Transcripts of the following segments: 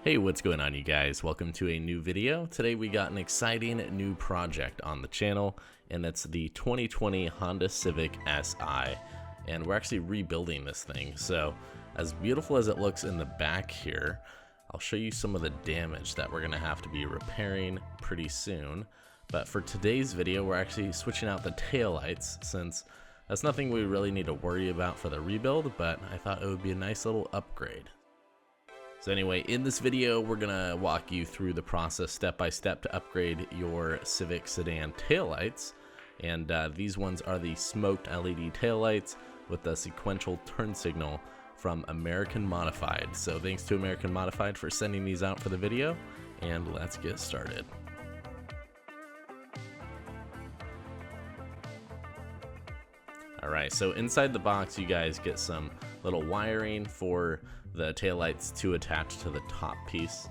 Hey, what's going on, you guys? Welcome to a new video. Today we got an exciting new project on the channel, and it's the 2020 Honda Civic SI, and we're actually rebuilding this thing. So as beautiful as it looks in the back here, I'll show you some of the damage that we're gonna have to be repairing pretty soon. But for today's video, we're actually switching out the taillights, since that's nothing we really need to worry about for the rebuild, but I thought it would be a nice little upgrade. So anyway, in this video, we're gonna walk you through the process step by step to upgrade your Civic sedan taillights. And these ones are the smoked LED taillights with the sequential turn signal from American Modified. So thanks to American Modified for sending these out for the video, and let's get started. Alright, so inside the box you guys get some little wiring for the taillights to attach to the top piece,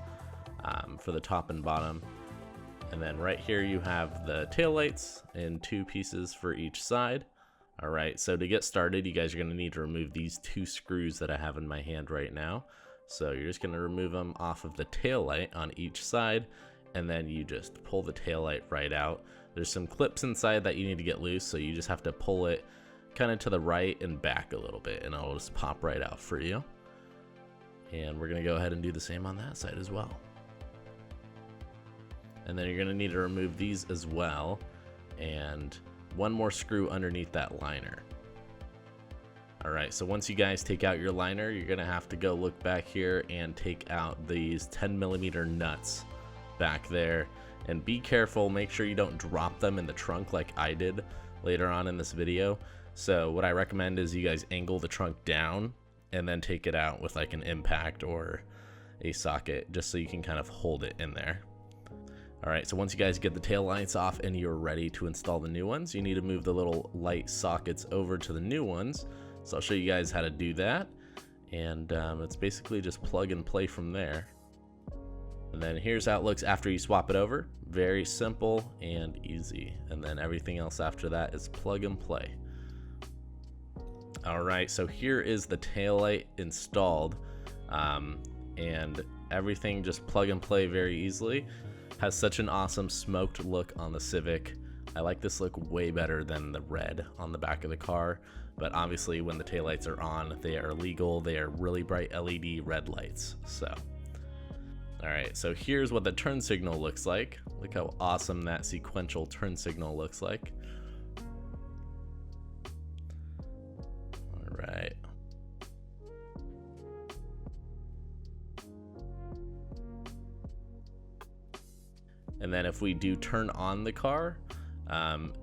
for the top and bottom. And then right here you have the taillights in two pieces for each side. Alright, so to get started, you guys are going to need to remove these two screws that I have in my hand right now. So you're just going to remove them off of the taillight on each side, and then you just pull the taillight right out. There's some clips inside that you need to get loose, so you just have to pull it kind of to the right and back a little bit, and it'll just pop right out for you. And we're gonna go ahead and do the same on that side as well. And then you're gonna need to remove these as well, and one more screw underneath that liner. Alright, so once you guys take out your liner, you're gonna have to go look back here and take out these 10mm nuts back there. And be careful, make sure you don't drop them in the trunk like I did later on in this video. So what I recommend is you guys angle the trunk down and then take it out with like an impact or a socket, just so you can kind of hold it in there. Alright, so once you guys get the tail lights off and you're ready to install the new ones, you need to move the little light sockets over to the new ones. So I'll show you guys how to do that, and it's basically just plug and play from there. And then here's how it looks after you swap it over. Very simple and easy. And then everything else after that is plug and play. Alright, so here is the taillight installed, and everything just plug and play very easily. Has such an awesome smoked look on the Civic. I like this look way better than the red on the back of the car, but obviously when the taillights are on, they are legal. They are really bright LED red lights. So alright, so here's what the turn signal looks like. Look how awesome that sequential turn signal looks like. Alright. And then if we do turn on the car,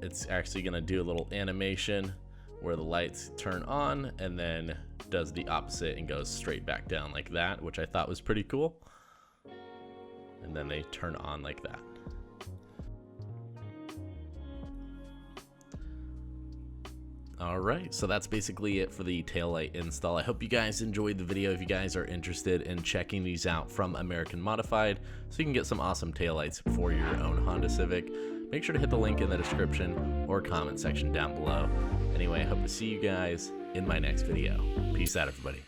it's actually going to do a little animation where the lights turn on and then does the opposite and goes straight back down like that, which I thought was pretty cool. And then they turn on like that. Alright, so that's basically it for the taillight install. I hope you guys enjoyed the video. If you guys are interested in checking these out from American Modified, so you can get some awesome taillights for your own Honda Civic, make sure to hit the link in the description or comment section down below. Anyway, I hope to see you guys in my next video. Peace out, everybody.